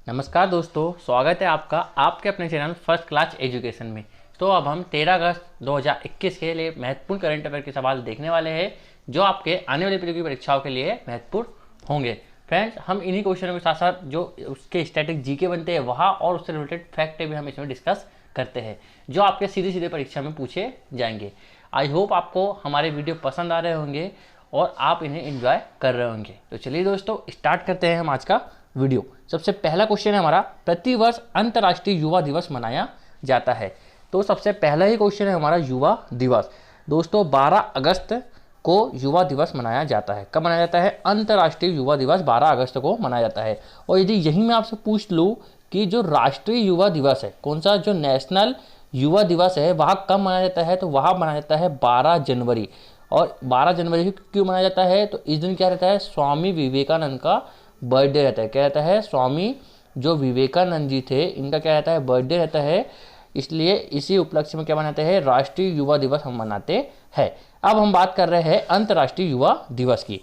नमस्कार दोस्तों, स्वागत है आपका आपके अपने चैनल फर्स्ट क्लास एजुकेशन में। तो अब हम 13 अगस्त 2021 के लिए महत्वपूर्ण करंट अफेयर के सवाल देखने वाले हैं जो आपके आने वाली प्रतियोगी परीक्षाओं के लिए महत्वपूर्ण होंगे। फ्रेंड्स, हम इन्हीं क्वेश्चनों के साथ साथ जो उसके स्टैटिक जीके बनते हैं वहाँ और उससे रिलेटेड फैक्ट भी हम इसमें डिस्कस करते हैं जो आपके सीधे सीधे परीक्षा में पूछे जाएंगे। आई होप आपको हमारे वीडियो पसंद आ रहे होंगे और आप इन्हें एंजॉय कर रहे होंगे। तो चलिए दोस्तों, स्टार्ट करते हैं हम आज का वीडियो। सबसे पहला क्वेश्चन है हमारा, प्रतिवर्ष अंतर्राष्ट्रीय युवा दिवस मनाया जाता है। तो सबसे पहला ही क्वेश्चन है हमारा युवा दिवस। दोस्तों 12 अगस्त को युवा दिवस मनाया जाता है। कब मनाया जाता है? अंतर्राष्ट्रीय युवा दिवस 12 अगस्त को मनाया जाता है। और यदि यही मैं आपसे पूछ लूँ कि जो राष्ट्रीय युवा दिवस है, कौन सा जो नेशनल युवा दिवस है वहाँ कब मनाया जाता है, तो वहाँ मनाया जाता है 12 जनवरी। और 12 जनवरी क्यों मनाया जाता है? तो इस दिन क्या रहता है? स्वामी विवेकानंद का बर्थडे रहता है। क्या रहता है? स्वामी जो विवेकानंद जी थे इनका क्या रहता है? बर्थडे रहता है। इसलिए इसी उपलक्ष्य में क्या मनाते हैं? राष्ट्रीय युवा दिवस हम मनाते हैं। अब हम बात कर रहे हैं अंतर्राष्ट्रीय युवा दिवस की।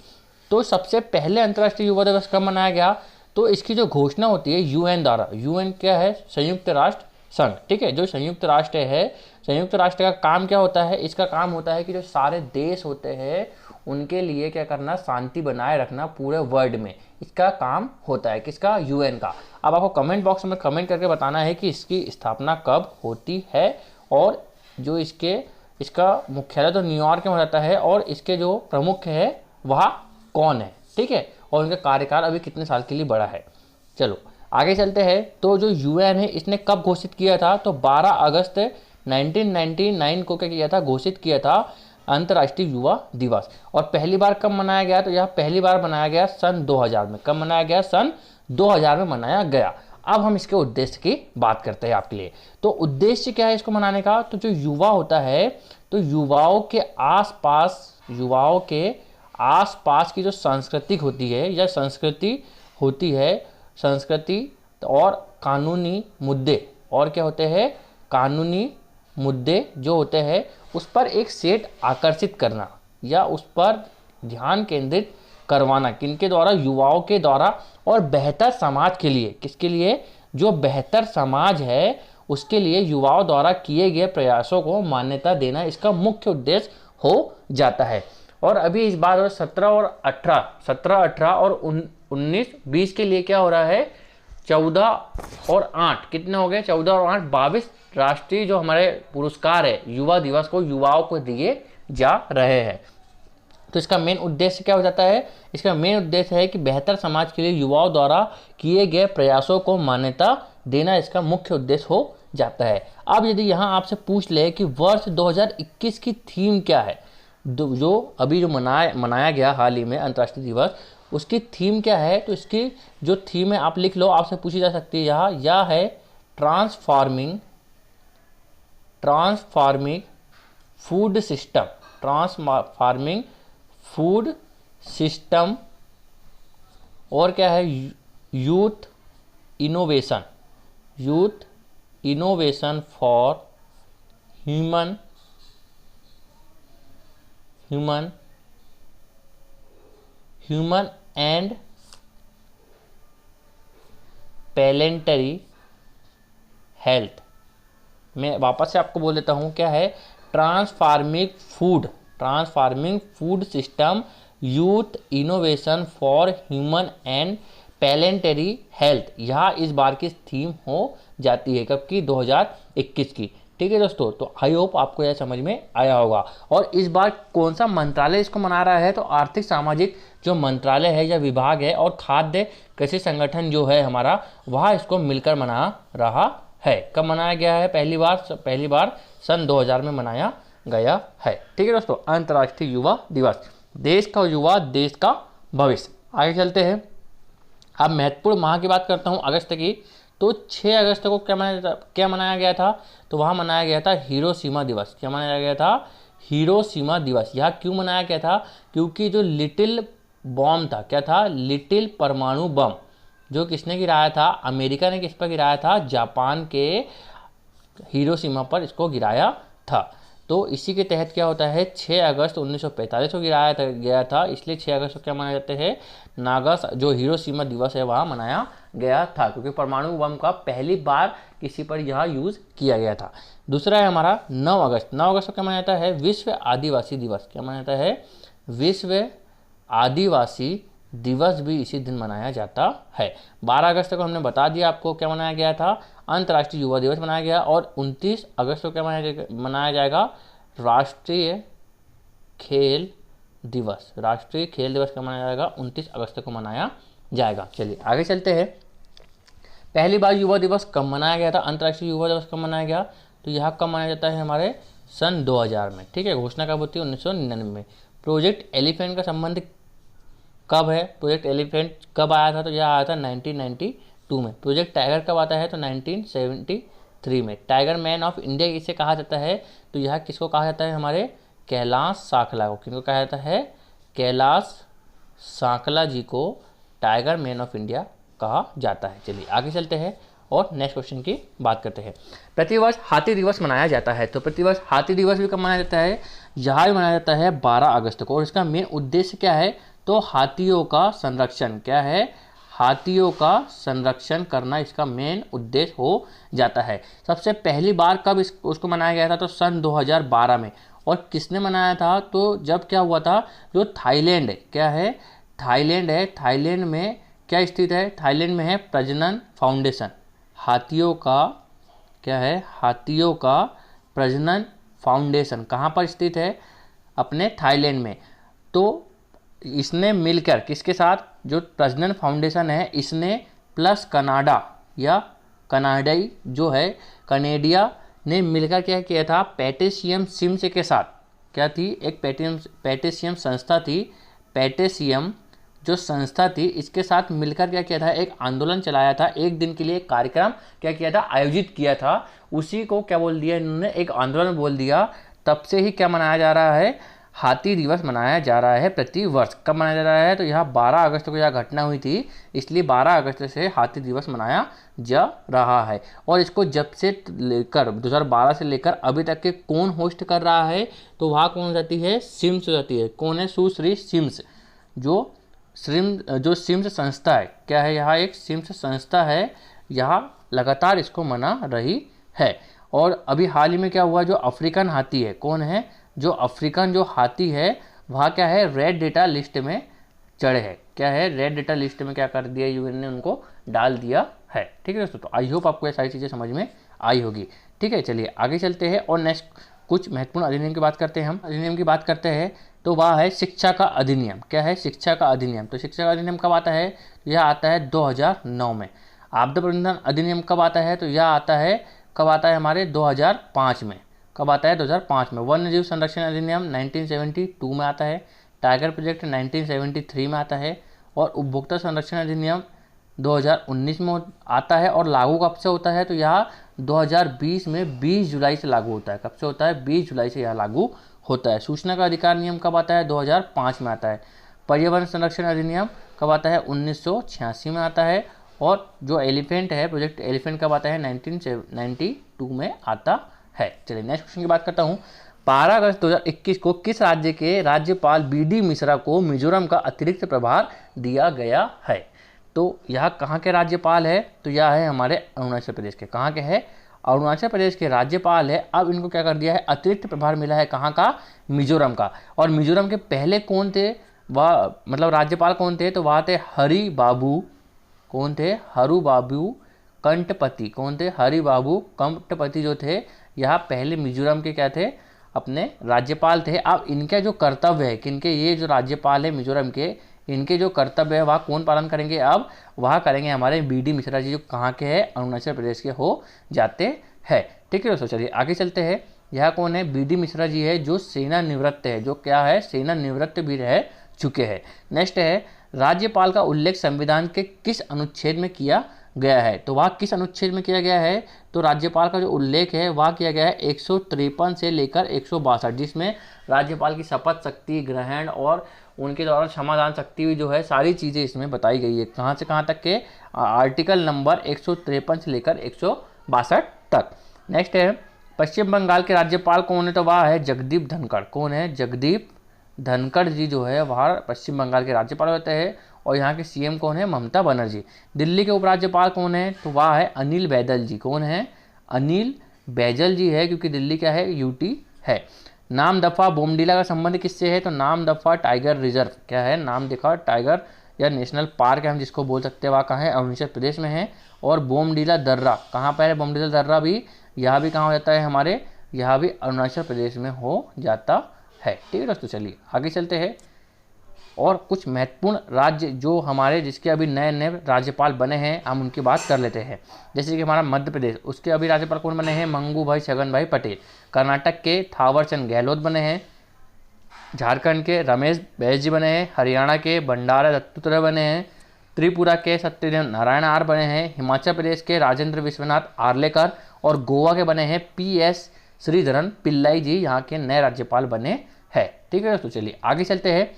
तो सबसे पहले अंतर्राष्ट्रीय युवा दिवस कब मनाया गया? तो इसकी जो घोषणा होती है यूएन द्वारा। यूएन क्या है? संयुक्त राष्ट्र संघ। ठीक है, जो संयुक्त राष्ट्र है, संयुक्त राष्ट्र का काम क्या होता है? इसका काम होता है कि जो सारे देश होते हैं उनके लिए क्या करना? शांति बनाए रखना पूरे वर्ल्ड में। इसका काम होता है किसका? यूएन का। अब आपको कमेंट बॉक्स में कमेंट करके बताना है कि इसकी स्थापना कब होती है और जो इसका मुख्यालय तो न्यूयॉर्क में रहता है और इसके जो प्रमुख है वह कौन है। ठीक है, और उनका कार्यकाल अभी कितने साल के लिए बढ़ा है। चलो आगे चलते हैं। तो जो यूएन है इसने कब घोषित किया था? तो 12 अगस्त 1999 को क्या किया था? घोषित किया था अंतर्राष्ट्रीय युवा दिवस। और पहली बार कब मनाया गया? तो यह पहली बार मनाया गया सन 2000 में। कब मनाया गया? सन 2000 में मनाया गया। अब हम इसके उद्देश्य की बात करते हैं आपके लिए। तो उद्देश्य क्या है इसको मनाने का? तो जो युवा होता है, तो युवाओं के आसपास की जो सांस्कृतिक होती है या संस्कृति होती है, संस्कृति और कानूनी मुद्दे, और क्या होते हैं? कानूनी मुद्दे जो होते हैं उस पर एक सेट आकर्षित करना या उस पर ध्यान केंद्रित करवाना। किनके द्वारा? युवाओं के द्वारा। और बेहतर समाज के लिए, किसके लिए? जो बेहतर समाज है उसके लिए युवाओं द्वारा किए गए प्रयासों को मान्यता देना इसका मुख्य उद्देश्य हो जाता है। और अभी इस बार 17, 18 और 19, 20 के लिए क्या हो रहा है? 14 और 8 कितने हो गए? 14 और 8 22 राष्ट्रीय जो हमारे पुरस्कार है युवा दिवस को युवाओं को दिए जा रहे हैं। तो इसका मेन उद्देश्य क्या हो जाता है? इसका मेन उद्देश्य है कि बेहतर समाज के लिए युवाओं द्वारा किए गए प्रयासों को मान्यता देना इसका मुख्य उद्देश्य हो जाता है। अब यदि यहाँ आपसे पूछ ले कि वर्ष 2021 की थीम क्या है, जो अभी जो मनाया गया हाल ही में अंतर्राष्ट्रीय दिवस, उसकी थीम क्या है? तो इसकी जो थीम है आप लिख लो, आपसे पूछी जा सकती है यहाँ। यह है transforming food system. Transforming food system. और क्या है? Youth innovation for human and planetary health. मैं वापस से आपको बोल देता हूँ, क्या है? Transforming food system, youth innovation for human and planetary health. यह इस बार की थीम हो जाती है। कब की? 2021 की। ठीक है दोस्तों, तो आई होप आपको यह समझ में आया होगा। और इस बार कौन सा मंत्रालय इसको मना रहा है? तो आर्थिक सामाजिक जो मंत्रालय है या विभाग है और खाद्य कृषि संगठन जो है हमारा, वह इसको मिलकर मना रहा है। कब मनाया गया है? पहली बार सन 2000 में मनाया गया है। ठीक है दोस्तों, अंतर्राष्ट्रीय युवा दिवस। देश का युवा, देश का भविष्य। आगे चलते हैं। अब महत्वपूर्ण माह की बात करता हूँ, अगस्त की। तो 6 अगस्त को क्या मनाया गया था? तो वहाँ मनाया गया था हिरोशिमा दिवस। क्या मनाया गया था? हिरोशिमा दिवस। यह क्यों मनाया गया था? क्योंकि जो लिटिल बॉम्ब था, क्या था? लिटिल परमाणु बम, जो किसने गिराया था? अमेरिका ने किस पर गिराया था? जापान के हिरोशिमा पर इसको गिराया था। तो इसी के तहत क्या होता है 6 अगस्त 1945 को गिराया गया था, इसलिए 6 अगस्त को क्या मनाया जाता है जो हिरोशिमा दिवस है वहाँ मनाया गया था, क्योंकि परमाणु बम का पहली बार किसी पर यह यूज़ किया गया था। दूसरा है हमारा 9 अगस्त। 9 अगस्त को क्या मनाया जाता है विश्व आदिवासी दिवस। क्या मनाया जाता है विश्व आदिवासी दिवस भी इसी दिन मनाया जाता है। 12 अगस्त को हमने बता दिया आपको क्या मनाया गया था, अंतर्राष्ट्रीय युवा दिवस मनाया गया। और 29 अगस्त को क्या मनाया जाएगा राष्ट्रीय खेल दिवस। राष्ट्रीय खेल दिवस क्या मनाया जाएगा 29 अगस्त को मनाया जाएगा। चलिए आगे चलते हैं। पहली बार युवा दिवस कब मनाया गया था, अंतर्राष्ट्रीय युवा दिवस कब मनाया गया, तो यह कब मनाया जाता है हमारे सन 2000 में। ठीक है, घोषणा कब होती है 1999 में। प्रोजेक्ट एलिफेंट का संबंध कब है, प्रोजेक्ट एलिफेंट कब आया था, तो यह आया था 1992 में। प्रोजेक्ट टाइगर कब आता है, तो 1973 में। टाइगर मैन ऑफ इंडिया इसे कहा जाता है, तो यह किसको कहा जाता है हमारे कैलाश साकला को। किनको कहा जाता है कैलाश साकला जी को टाइगर मैन ऑफ इंडिया कहा जाता है। चलिए आगे चलते हैं और नेक्स्ट क्वेश्चन की बात करते हैं। प्रतिवर्ष हाथी दिवस मनाया जाता है, तो प्रतिवर्ष हाथी दिवस भी कब मनाया जाता है, यह भी मनाया जाता है 12 अगस्त को। और इसका मेन उद्देश्य क्या है, तो हाथियों का संरक्षण। क्या है, हाथियों का संरक्षण करना इसका मेन उद्देश्य हो जाता है। सबसे पहली बार कब उसको मनाया गया था, तो सन 2012 में। और किसने मनाया था, तो जब क्या हुआ था, जो थाईलैंड है, क्या है थाईलैंड है, थाईलैंड में क्या स्थित है, थाईलैंड में है प्रजनन फाउंडेशन। हाथियों का क्या है, हाथियों का प्रजनन फाउंडेशन कहाँ पर स्थित है, अपने थाईलैंड में। तो इसने मिलकर किसके साथ, जो प्रजनन फाउंडेशन है इसने प्लस कनाडा या कनाडाई जो है कनेडिया ने मिलकर क्या किया था, पैटेशियम सिम्स के साथ। क्या थी, एक पैटेशियम संस्था थी, पैटेशियम जो संस्था थी इसके साथ मिलकर क्या किया था, एक आंदोलन चलाया था। एक दिन के लिए एक कार्यक्रम क्या किया था, आयोजित किया था। उसी को क्या बोल दिया इन्होंने, एक आंदोलन बोल दिया। तब से ही क्या मनाया जा रहा है, हाथी दिवस मनाया जा रहा है प्रति वर्ष। कब मनाया जा रहा है, तो यह 12 अगस्त को यह घटना हुई थी, इसलिए 12 अगस्त से हाथी दिवस मनाया जा रहा है। और इसको जब से लेकर 2012 से लेकर अभी तक के कौन होस्ट कर रहा है, तो वहाँ कौन हो जाती है, सिम्स हो जाती है। कौन है, सुश्री सिम्स। जो सिम्स संस्था है, क्या है, यहाँ एक सिम्स संस्था है, यहाँ लगातार इसको मना रही है। और अभी हाल ही में क्या हुआ, जो अफ्रीकन हाथी है, कौन है, जो अफ्रीकन जो हाथी है वह क्या है, रेड डेटा लिस्ट में चढ़े है। क्या है, रेड डेटा लिस्ट में क्या कर दिया, यूएन ने उनको डाल दिया है। ठीक है दोस्तों, तो आई होप आपको ये सारी चीज़ें समझ में आई होगी। ठीक है, चलिए आगे चलते हैं और नेक्स्ट कुछ महत्वपूर्ण अधिनियम की बात करते हैं। हम अधिनियम की बात करते हैं तो वह है शिक्षा का अधिनियम। क्या है, शिक्षा का अधिनियम। तो शिक्षा का अधिनियम कब आता है, यह आता है 2009 में। आपदा प्रबंधन अधिनियम कब आता है, तो यह आता है कब आता है हमारे 2005 में। कब आता है, 2005 में। वन्य जीव संरक्षण अधिनियम 1972 में आता है। टाइगर प्रोजेक्ट 1973 में आता है। और उपभोक्ता संरक्षण अधिनियम 2019 में आता है। और लागू कब से होता है, तो यह 2020 में 20 जुलाई से लागू होता है। कब से होता है, 20 जुलाई से यह लागू होता है। सूचना का अधिकार नियम कब आता है, 2005 में आता है। पर्यावरण संरक्षण अधिनियम कब आता है, 1986 में आता है। और जो एलिफेंट है, प्रोजेक्ट एलिफेंट कब आता है, 1992 में आता है। चलिए नेक्स्ट क्वेश्चन की बात करता हूँ। 12 अगस्त 2021 को किस राज्य के राज्यपाल BD मिश्रा को मिजोरम का अतिरिक्त प्रभार दिया गया है, तो यह कहाँ के राज्यपाल है, तो यह है हमारे अरुणाचल प्रदेश के। कहाँ के है, अरुणाचल प्रदेश के राज्यपाल है। अब इनको क्या कर दिया है, अतिरिक्त प्रभार मिला है, कहाँ का, मिजोरम का। और मिजोरम के पहले कौन थे, वह मतलब राज्यपाल कौन थे, तो वह थे हरि बाबू। कौन थे, हरु बाबू कंठपति। कौन थे, हरि बाबू कंठपति जो थे, यह पहले मिजोरम के क्या थे, अपने राज्यपाल थे। अब इनके जो कर्तव्य है, किनके, ये जो राज्यपाल है मिजोरम के, इनके जो कर्तव्य है वह कौन पालन करेंगे, अब वह करेंगे हमारे BD मिश्रा जी, जो कहाँ के हैं, अरुणाचल प्रदेश के हो जाते हैं। ठीक है दोस्तों, चलिए आगे चलते हैं। यह कौन है, BD मिश्रा जी है, जो सेना निवृत्त है, जो क्या है, सेना निवृत्त भी रह चुके हैं। नेक्स्ट है, राज्यपाल का उल्लेख संविधान के किस अनुच्छेद में किया गया है, तो वह किस अनुच्छेद में किया गया है, तो राज्यपाल का जो उल्लेख है वह किया गया है 153 से लेकर 162, जिसमें राज्यपाल की शपथ शक्ति ग्रहण और उनके द्वारा क्षमादान शक्ति भी जो है, सारी चीज़ें इसमें बताई गई है। कहाँ से कहाँ तक के, आर्टिकल नंबर 153 से लेकर 162 तक। नेक्स्ट है, पश्चिम बंगाल के राज्यपाल कौन है? तो वह है जगदीप धनखड़। कौन है? जगदीप धनखड़ जी जो है वह पश्चिम बंगाल के राज्यपाल होते हैं। और यहाँ के सीएम कौन है? ममता बनर्जी। दिल्ली के उपराज्यपाल कौन है? तो वह है अनिल बैजल जी। कौन है? अनिल बैजल जी है, क्योंकि दिल्ली क्या है? यूटी है। नामदफा बोमडीला का संबंध किससे है? तो नामदफा टाइगर रिजर्व क्या है? नामदफा टाइगर या नेशनल पार्क है हम जिसको बोल सकते हैं, वह कहाँ है? अरुणाचल प्रदेश में है। और बोमडीला दर्रा कहाँ पर है? बोमडीला दर्रा भी यह भी कहाँ हो जाता है हमारे? यह भी अरुणाचल प्रदेश में हो जाता है। ठीक है दोस्तों, चलिए आगे चलते हैं। और कुछ महत्वपूर्ण राज्य जो हमारे जिसके अभी नए नए राज्यपाल बने हैं हम उनकी बात कर लेते हैं। जैसे कि हमारा मध्य प्रदेश, उसके अभी राज्यपाल कौन बने हैं? मंगू भाई छगन भाई पटेल। कर्नाटक के थावरचंद गहलोत बने हैं। झारखंड के रमेश बैस जी बने हैं। हरियाणा के बंडारा दत्तात्रेय बने हैं। त्रिपुरा के सत्यदेव नारायण आर बने हैं। हिमाचल प्रदेश के राजेंद्र विश्वनाथ आर्लेकर। और गोवा के बने हैं PS श्रीधरन पिल्लाई जी, यहाँ के नए राज्यपाल बने हैं। ठीक है दोस्तों, चलिए आगे चलते हैं।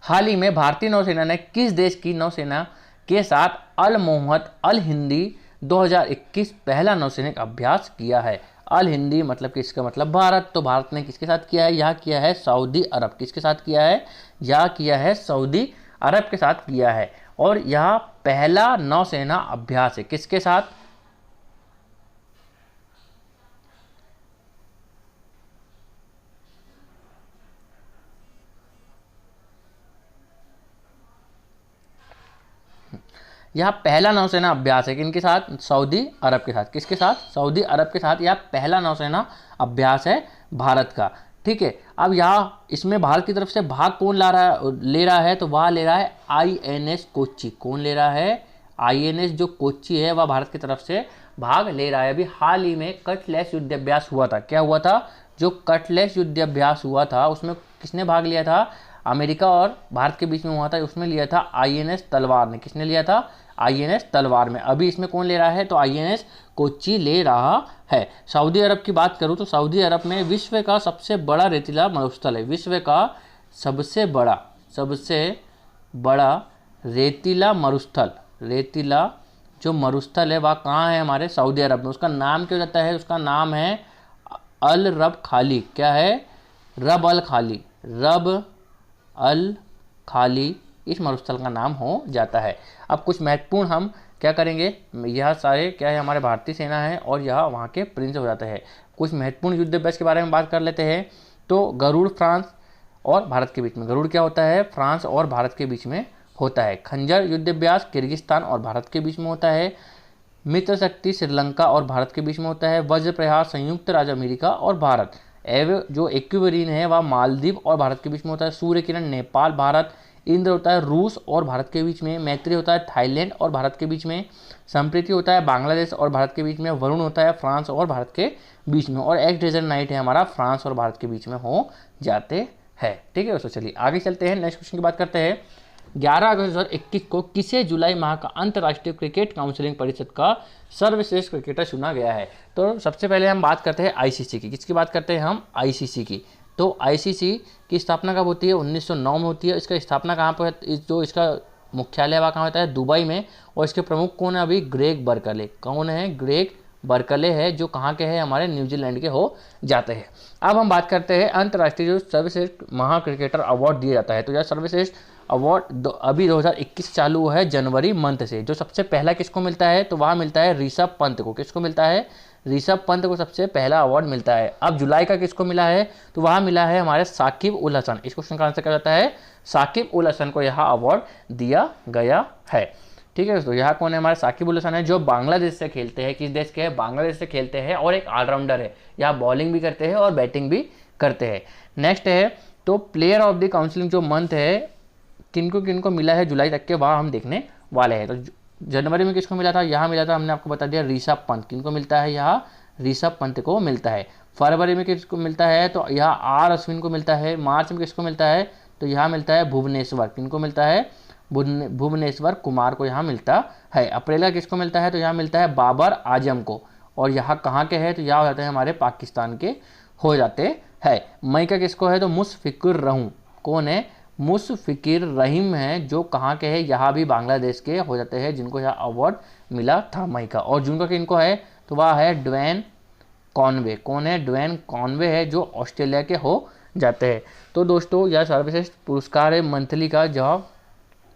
हाल ही में भारतीय नौसेना ने किस देश की नौसेना के साथ अल मोहम्मद अल हिंदी 2021 पहला नौसैनिक अभ्यास किया है? अल हिंदी मतलब कि इसका मतलब भारत। तो भारत ने किसके साथ किया है? यह किया है सऊदी अरब। किसके साथ किया है? यह किया है सऊदी अरब के साथ किया है। और यह पहला नौसेना अभ्यास है। किसके साथ? यह पहला नौसेना अभ्यास है। किनके साथ? सऊदी अरब के साथ। किसके साथ? सऊदी अरब के साथ यह पहला नौसेना अभ्यास है भारत का। ठीक है, अब यहाँ इसमें भारत की तरफ से भाग कौन ले रहा है? तो वह ले रहा है INS कोच्चि। कौन ले रहा है? INS जो कोच्चि है वह भारत की तरफ से भाग ले रहा है। अभी हाल ही में कटलेस युद्ध अभ्यास हुआ था। क्या हुआ था? जो कटलेस युद्ध अभ्यास हुआ था उसमें किसने भाग लिया था? अमेरिका और भारत के बीच में हुआ था। उसमें लिया था INS तलवार ने। किसने लिया था? INS तलवार में। अभी इसमें कौन ले रहा है? तो INS कोच्चि ले रहा है। सऊदी अरब की बात करूं तो सऊदी अरब में विश्व का सबसे बड़ा रेतीला मरुस्थल है। विश्व का सबसे बड़ा रेतीला जो मरुस्थल है वह कहाँ है? हमारे सऊदी अरब में। उसका नाम क्या हो जाता है? उसका नाम है अल रब खाली। क्या है? रब अल खाली। रब अल खाली इस मरुस्थल का नाम हो जाता है। अब कुछ महत्वपूर्ण हम क्या करेंगे? यह सारे क्या है? हमारे भारतीय सेना है और यह वहाँ के प्रिंस हो जाते हैं। कुछ महत्वपूर्ण युद्ध अभ्यास के बारे में बात कर लेते हैं। तो गरुड़ फ्रांस और भारत के बीच में। गरुड़ क्या होता है? फ्रांस और भारत के बीच में होता है। खंजर युद्ध अभ्यास किर्गिस्तान और भारत के बीच में होता है। मित्र शक्ति श्रीलंका और भारत के बीच में होता है। वज्र प्रहार संयुक्त राज्य अमेरिका और भारत। एव जो एक्विरीन है वह मालदीव और भारत के बीच में होता है। सूर्य किरण नेपाल भारत। इंद्र होता है रूस और भारत के बीच में। मैत्री होता है थाईलैंड और भारत के बीच में। संप्रीति होता है बांग्लादेश और भारत के बीच में। वरुण होता है फ्रांस और भारत के बीच में। और एक्स डेजर्ट नाइट है हमारा फ्रांस और भारत के बीच में हो जाते हैं। ठीक है दोस्तों, चलिए आगे चलते हैं। नेक्स्ट क्वेश्चन की बात करते हैं। 11 अगस्त 2021 को किसे जुलाई माह का अंतर्राष्ट्रीय क्रिकेट काउंसिलिंग परिषद का सर्वश्रेष्ठ क्रिकेटर चुना गया है? तो सबसे पहले हम बात करते हैं ICC की। किसकी बात करते हैं हम? ICC की। तो ICC की स्थापना कब होती है? 1909 में होती है। इसका स्थापना कहाँ पर? जो इसका मुख्यालय वहाँ कहाँ होता है? दुबई में। और इसके प्रमुख कौन है अभी? Greg Berkeley. कौन है? ग्रेग बर्कले है, जो कहाँ के हैं? हमारे न्यूजीलैंड के हो जाते हैं। अब हम बात करते हैं अंतर्राष्ट्रीय जो सर्वश्रेष्ठ महा क्रिकेटर अवार्ड दिया जाता है। तो यह सर्वश्रेष्ठ अवार्ड अभी 2021 चालू हुआ है जनवरी मंथ से। जो सबसे पहला किसको मिलता है? तो वहाँ मिलता है ऋषभ पंत को। किसको मिलता है? ऋषभ पंत को सबसे पहला अवार्ड मिलता है। अब जुलाई का किसको मिला है? तो वहाँ मिला है हमारे साकिब उल हसन। इस क्वेश्चन का आंसर क्या जाता है? साकिब उल हसन को यह अवार्ड दिया गया है। ठीक है दोस्तों, यहाँ कौन है? हमारे साकिब उल हसन है, जो बांग्लादेश से खेलते हैं। किस देश के हैं? बांग्लादेश से खेलते हैं और एक ऑलराउंडर है। यहाँ बॉलिंग भी करते हैं और बैटिंग भी करते हैं। नेक्स्ट है तो प्लेयर ऑफ द काउंसिलिंग जो मंथ है किनको मिला है जुलाई तक के, वहाँ हम देखने वाले हैं। तो जनवरी में किसको मिला था? यहाँ मिला था, हमने आपको बता दिया, ऋषभ पंत। किनको मिलता है? यहाँ ऋषभ पंत को मिलता है। फरवरी में किसको मिलता है? तो यहाँ R अश्विन को मिलता है। मार्च में किसको मिलता है? तो यहाँ मिलता है भुवनेश्वर। किनको मिलता है? भुवनेश्वर कुमार को यहाँ मिलता है। अप्रैल का किसको मिलता है? तो यहाँ मिलता है बाबर आजम को। और यहाँ कहाँ के हैं? तो यहाँ हो जाते हैं हमारे पाकिस्तान के हो जाते हैं। मई का किसको है? तो मुशफिकुर रहूं। कौन है? मुशफिकुर रहीम है, जो कहाँ के हैं? यहाँ भी बांग्लादेश के हो जाते हैं, जिनको यहाँ अवार्ड मिला था मई का। और जून का किनको है? तो वह है ड्वेन कॉनवे। कौन है? ड्वेन कॉनवे है, जो ऑस्ट्रेलिया के हो जाते हैं। तो दोस्तों यह सर्वश्रेष्ठ पुरस्कार है मंथली का,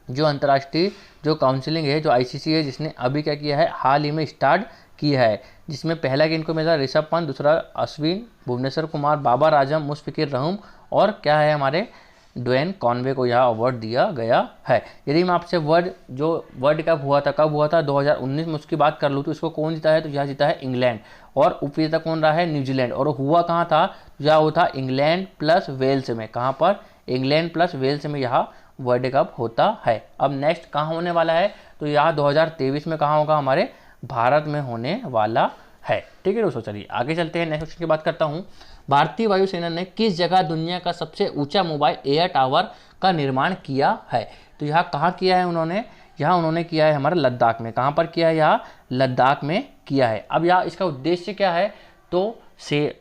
जो अंतर्राष्ट्रीय जो काउंसिलिंग है, जो आईसीसी है, जिसने अभी क्या किया है, हाल ही में स्टार्ट किया है, जिसमें पहला गेंद को मिला ऋषभ पंत, दूसरा अश्विन, भुवनेश्वर कुमार, बाबर आजम, मुशफिकुर रहमान और क्या है हमारे ड्वेन कॉनवे को यह अवार्ड दिया गया है। यदि मैं आपसे वर्ल्ड कप हुआ था 2019 में, उसकी बात कर लूँ तो इसको कौन जीता है? तो यह जीता है इंग्लैंड। और उपविजेता कौन रहा है? न्यूजीलैंड। और हुआ कहाँ था? यह हुआ था इंग्लैंड प्लस वेल्स में। कहाँ पर? इंग्लैंड प्लस वेल्स में यह वर्ल्ड कप होता है। अब नेक्स्ट कहाँ होने वाला है? तो यह 2023 में कहाँ होगा? हमारे भारत में होने वाला है। ठीक है दोस्तों, चलिए आगे चलते हैं। नेक्स्ट क्वेश्चन की बात करता हूँ। भारतीय वायुसेना ने किस जगह दुनिया का सबसे ऊंचा मोबाइल एयर टावर का निर्माण किया है? तो यहाँ कहाँ किया है उन्होंने? यहाँ उन्होंने किया है हमारे लद्दाख में। कहाँ पर किया है? यहाँ लद्दाख में किया है। अब यहाँ इसका उद्देश्य क्या है? तो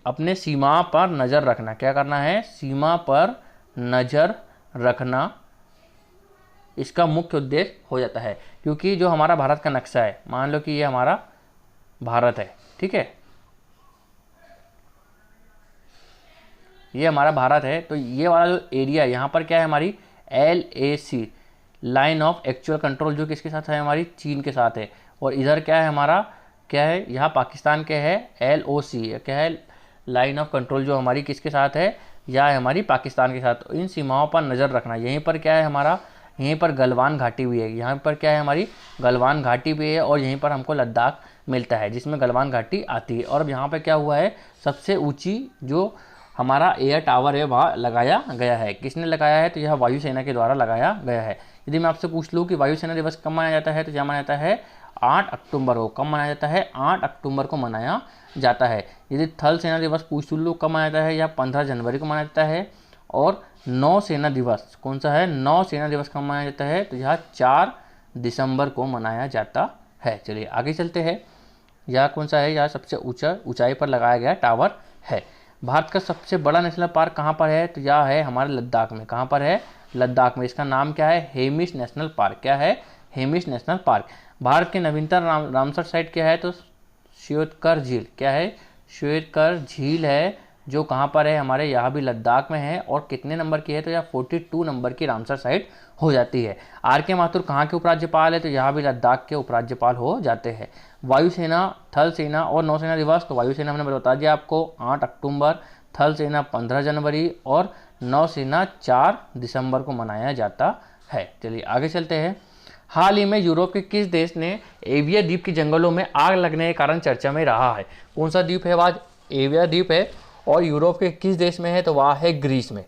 अपने सीमा पर नज़र रखना। क्या करना है? सीमा पर नज़र रखना इसका मुख्य उद्देश्य हो जाता है। क्योंकि जो हमारा भारत का नक्शा है, मान लो कि ये हमारा भारत है, ठीक है, ये हमारा भारत है। तो ये वाला जो एरिया यहाँ पर क्या है? हमारी LAC, line of actual control, जो किसके साथ है? हमारी चीन के साथ है। और इधर क्या है हमारा? क्या है? यहाँ पाकिस्तान के है LOC, क्या है? लाइन ऑफ कंट्रोल, जो हमारी किसके साथ है? यह है हमारी पाकिस्तान के साथ। इन सीमाओं पर नज़र रखना। यहीं पर क्या है हमारा? यहीं पर गलवान घाटी भी है। यहाँ पर क्या है? हमारी गलवान घाटी भी है। और यहीं पर हमको लद्दाख मिलता है, जिसमें गलवान घाटी आती है। और अब यहाँ पर क्या हुआ है? सबसे ऊंची जो हमारा एयर टावर है वहाँ लगाया गया है। किसने लगाया है? तो यह वायुसेना के द्वारा लगाया गया है। यदि मैं आपसे पूछ लूँ कि वायुसेना दिवस कब मनाया जाता है, तो यह मनाया जाता है 8 अक्टूबर को। कब मनाया जाता है? 8 अक्टूबर को मनाया जाता है। यदि थल सेना दिवस पूछ लूँ कब मनाया जाता है, यह 15 जनवरी को मनाया जाता है। और नौसेना दिवस कौन सा है? नौसेना दिवस कब मनाया जाता है? तो यह 4 दिसंबर को मनाया जाता है। चलिए आगे चलते हैं। यह कौन सा है? यह सबसे ऊंचाई पर लगाया गया टावर है। भारत का सबसे बड़ा नेशनल पार्क कहाँ पर है? तो यह है हमारे लद्दाख में। कहाँ पर है? लद्दाख में। इसका नाम क्या है? Hemis national park. क्या है? Hemis national park. भारत के नवीनतम रामसर साइट क्या है? तो श्वेतकर झील। क्या है? श्वेतकर झील है, जो कहाँ पर है? हमारे यहाँ भी लद्दाख में है। और कितने नंबर की है? तो यह 42 नंबर की रामसर साइट हो जाती है। RK माथुर कहाँ के उपराज्यपाल है? तो यहाँ भी लद्दाख के उपराज्यपाल हो जाते हैं। वायुसेना, थल सेना और नौसेना दिवस। तो वायुसेना हमने बता दिया आपको 8 अक्टूबर, थल सेना 15 जनवरी और नौसेना 4 दिसंबर को मनाया जाता है। चलिए आगे चलते हैं। हाल ही में यूरोप के किस देश ने एविया द्वीप के जंगलों में आग लगने के कारण चर्चा में रहा है? कौन सा द्वीप है? वह एविया द्वीप है। और यूरोप के किस देश में है? तो वह है ग्रीस में।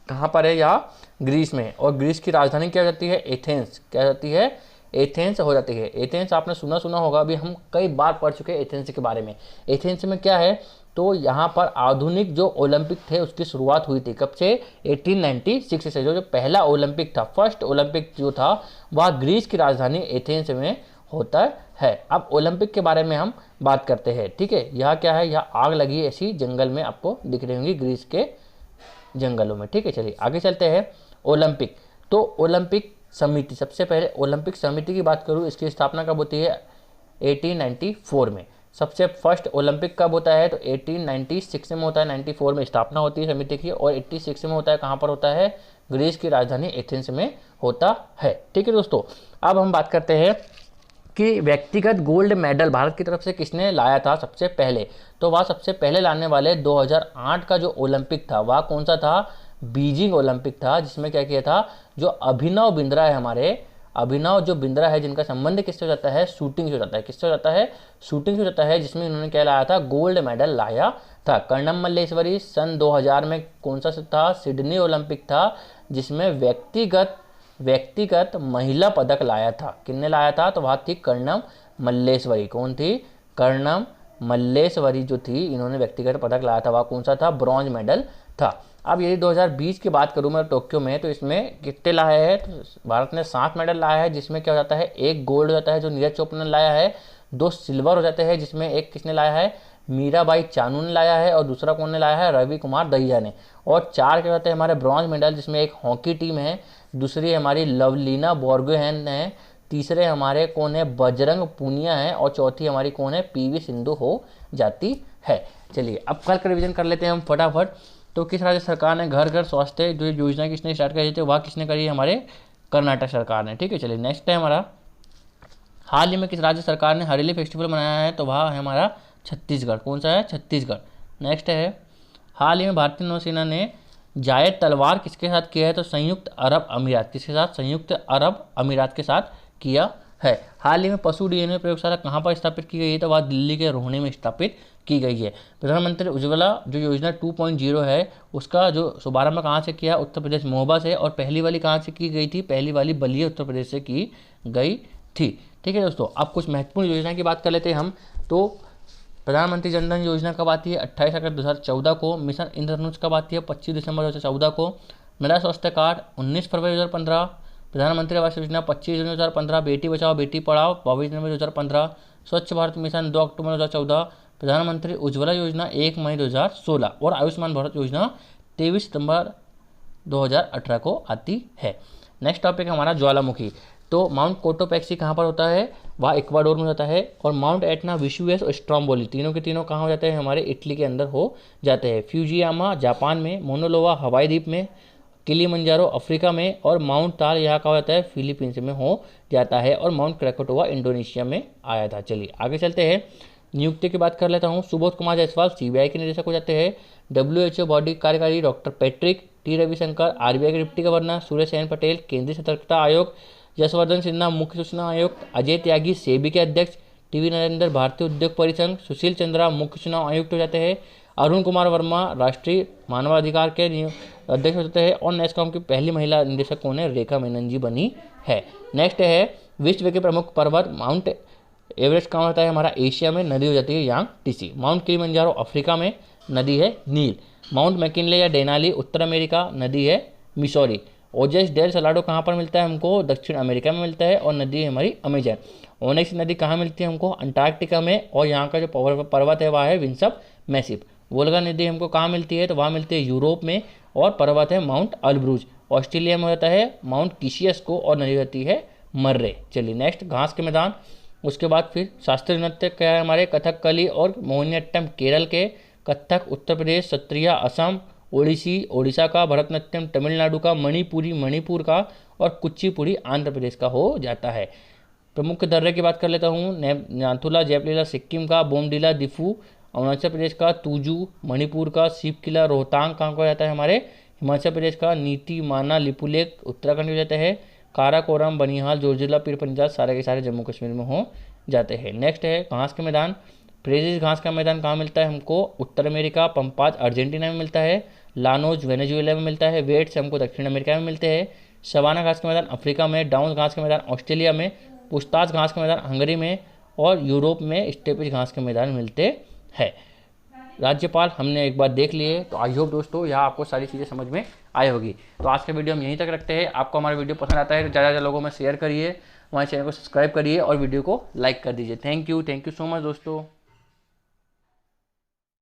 कहाँ पर है? यहाँ ग्रीस में। और ग्रीस की राजधानी क्या जाती है? एथेंस। क्या जाती है? एथेंस हो जाती है। एथेंस आपने सुना होगा, अभी हम कई बार पढ़ चुके हैं एथेंस के बारे में। एथेंस में क्या है? तो यहाँ पर आधुनिक जो ओलंपिक थे उसकी शुरुआत हुई थी। कब से? 1896 से। जो पहला ओलंपिक था, फर्स्ट ओलंपिक जो था, वह ग्रीस की राजधानी एथेंस में होता है। अब ओलंपिक के बारे में हम बात करते हैं, ठीक है। यह क्या है? यह आग लगी ऐसी जंगल में आपको दिख रही होंगी, ग्रीस के जंगलों में, ठीक है। चलिए आगे चलते हैं। ओलंपिक, तो ओलंपिक समिति, सबसे पहले ओलंपिक समिति की बात करूँ, इसकी स्थापना कब होती है? 1894 में। सबसे फर्स्ट ओलंपिक कब होता है? तो 1896 में होता है। 94 में स्थापना होती है समिति की। और 86 में होता है। कहाँ पर होता है? ग्रीस की राजधानी एथेंस में होता है, ठीक है दोस्तों। अब हम बात करते हैं कि व्यक्तिगत गोल्ड मेडल भारत की तरफ से किसने लाया था सबसे पहले? तो वह सबसे पहले लाने वाले 2008 का जो ओलंपिक था, वह कौन सा था? बीजिंग ओलंपिक था, जिसमें क्या किया था? जो अभिनव बिंद्रा है, हमारे अभिनव जो बिंद्रा है, जिनका संबंध किससे हो जाता है? शूटिंग से हो जाता है। किससे हो जाता है? शूटिंग से हो जाता है, जिसमें इन्होंने क्या लाया था? गोल्ड मेडल लाया था। कर्णम मल्लेश्वरी सन 2000 में कौन सा था? सिडनी ओलंपिक था, जिसमें व्यक्तिगत महिला पदक लाया था। किसने लाया था? तो वह थी कर्णम मल्लेश्वरी। कौन थी? कर्णम मल्लेश्वरी जो थी, इन्होंने व्यक्तिगत पदक लाया था। वह कौन सा था? ब्रॉन्ज मेडल था। अब यदि 2020 की बात करूं मैं टोक्यो में, तो इसमें कितने लाए हैं? तो भारत ने 7 मेडल लाया है, जिसमें क्या हो जाता है? 1 गोल्ड हो जाता है जो नीरज चोपड़ा ने लाया है, 2 सिल्वर हो जाते हैं, जिसमें एक किसने लाया है? मीराबाई चानू ने लाया है, और दूसरा कौन ने लाया है? रवि कुमार दहिया ने। और 4 क्या होते हैं हमारे? ब्रॉन्ज मेडल, जिसमें एक हॉकी टीम है, दूसरी हमारी लवलीना बोर्गोहेन है, तीसरे हमारे कौन है, बजरंग पूनिया है, और चौथी हमारी कौन है, पीवी सिंधु हो जाती है। चलिए अब कल का रिवीजन कर लेते हैं हम फटाफट। तो किस राज्य सरकार ने घर घर स्वास्थ्य जो योजना किसने स्टार्ट करी थी, वह किसने करी है, हमारे कर्नाटक सरकार ने। ठीक है, चलिए नेक्स्ट है हमारा, हाल ही में किस राज्य सरकार ने हरेली फेस्टिवल मनाया है, तो वह है हमारा छत्तीसगढ़। कौन सा है, छत्तीसगढ़। नेक्स्ट है, हाल ही में भारतीय नौसेना ने जायद तलवार किसके साथ किया है, तो संयुक्त अरब अमीरात। किसके साथ, संयुक्त अरब अमीरात के साथ किया है। हाल ही में पशु डीएनए प्रयोगशाला कहाँ पर स्थापित की गई है, तो वह दिल्ली के रोहनी में स्थापित की गई है। प्रधानमंत्री उज्ज्वला जो योजना 2.0 है, उसका जो शुभारंभ कहाँ से किया, उत्तर प्रदेश महोबा से, और पहली वाली कहाँ से की गई थी, पहली वाली बलिया उत्तर प्रदेश से की गई थी। ठीक है दोस्तों, अब कुछ महत्वपूर्ण योजना की बात कर लेते हैं हम। तो प्रधानमंत्री जन धन योजना कब आती है, 28 अगस्त 2014 को। मिशन इंद्रधनुष कब आती है, 25 दिसंबर 2014 को। मेरा स्वास्थ्य कार्ड 19 फरवरी 2015। प्रधानमंत्री आवास योजना 25 जनवरी 2015। बेटी बचाओ बेटी पढ़ाओ 22 जनवरी 2015। स्वच्छ भारत मिशन 2 अक्टूबर 2014। प्रधानमंत्री उज्ज्वला योजना 1 मई 2016। और आयुष्मान भारत योजना 23 सितंबर 2018 को आती है। नेक्स्ट टॉपिक हमारा ज्वालामुखी। तो माउंट कोटोपैक्सी कहाँ पर होता है, वह इक्वाडोर में होता है। और माउंट एटना, विशुएस और स्ट्रोम्बोली तीनों के तीनों कहाँ हो जाते हैं, हमारे इटली के अंदर हो जाते हैं। फ्यूजियामा जापान में, मोनोलोवा हवाई द्वीप में, किलिमंजारो अफ्रीका में, और माउंट ताल यहाँ का हो जाता है, फिलीपींस में हो जाता है। और माउंट क्रेकोटोवा इंडोनेशिया में आया था। चलिए आगे चलते हैं, नियुक्ति की बात कर लेता हूँ। सुबोध कुमार जायसवाल सीबीआई के निदेशक हो जाते हैं। WHO बॉडी कार्यकारी doctor Patrick T Ravishankar RBI के deputy governor. Suresh N Patel केंद्रीय सतर्कता आयोग। यशवर्धन सिन्हा मुख्य सूचना आयुक्त। अजय त्यागी सेबी के अध्यक्ष। टीवी नरेंद्र भारतीय उद्योग परिसंघ। सुशील चंद्रा मुख्य चुनाव आयुक्त हो जाते हैं। अरुण कुमार वर्मा राष्ट्रीय मानवाधिकार के अध्यक्ष हो जाते हैं। और नेस्कॉम की पहली महिला निदेशक कौन है, रेखा मेनन जी बनी है। नेक्स्ट है, विश्व के प्रमुख पर्वत माउंट एवरेस्ट कहाँ होता है, हमारा एशिया में नदी हो जाती है यांगटीसी। माउंट किलिमंजारो अफ्रीका में, नदी है नील। माउंट मैकिनले या डेनाली उत्तर अमेरिका, नदी है मिसौरी। ओजेस डेल सलाडो कहाँ पर मिलता है हमको, दक्षिण अमेरिका में मिलता है, और नदी है हमारी अमेजन। ओनेक्स नदी कहाँ मिलती है हमको, अंटार्कटिका में, और यहाँ का जो पर्वत है वह है विंसप मैसिव। वोल्गा नदी हमको कहाँ मिलती है, तो वहाँ मिलती है यूरोप में, और पर्वत है माउंट अल्ब्रूज। ऑस्ट्रेलिया में होता है माउंट किशियस को, और नदी होती है मर्रे। चलिए नेक्स्ट, घास के मैदान। उसके बाद फिर शास्त्रीय नृत्य क्या है हमारे, कथकली और मोहिनीअट्टम केरल के, कथक उत्तर प्रदेश, सत्रिया असम, ओडिसी ओडिशा का, भरतनाट्यम तमिलनाडु का, मणिपुरी मणिपुर का, और कुचिपुड़ी आंध्र प्रदेश का हो जाता है। प्रमुख दर्रे की बात कर लेता हूँ, नाथुला जयपलीला सिक्किम का, बोमडीला दिफू अरुणाचल प्रदेश का, तुजू मणिपुर का, शिव किला रोहतांग कहाँ को जाता है, हमारे हिमाचल प्रदेश का, नीति माना लिपुलेक उत्तराखंड हो जाता है, काराकोरम बनिहाल जोजिला पीर पंजाब सारे के सारे जम्मू कश्मीर में हो जाते हैं। नेक्स्ट है घास के मैदान। प्रेजिस घास का मैदान कहाँ मिलता है हमको, उत्तर अमेरिका। पंपाज अर्जेंटीना में मिलता है। लानोज वेनेजुएला में मिलता है। वेट्स हमको दक्षिण अमेरिका में मिलते हैं। सवाना घास का मैदान अफ्रीका में। डाउन्स घास का मैदान ऑस्ट्रेलिया में। पुस्ताज घास का मैदान हंगरी में, और यूरोप में स्टेपिज घास के मैदान मिलते हैं। राज्यपाल हमने एक बार देख लिए। तो आई होप दोस्तों यहाँ आपको सारी चीज़ें समझ में आई होगी। तो आज का वीडियो हम यहीं तक रखते हैं। आपको हमारा वीडियो पसंद आता है तो ज़्यादा लोगों में शेयर करिए, हमारे चैनल को सब्सक्राइब करिए और वीडियो को लाइक कर दीजिए। थैंक यू सो मच दोस्तों।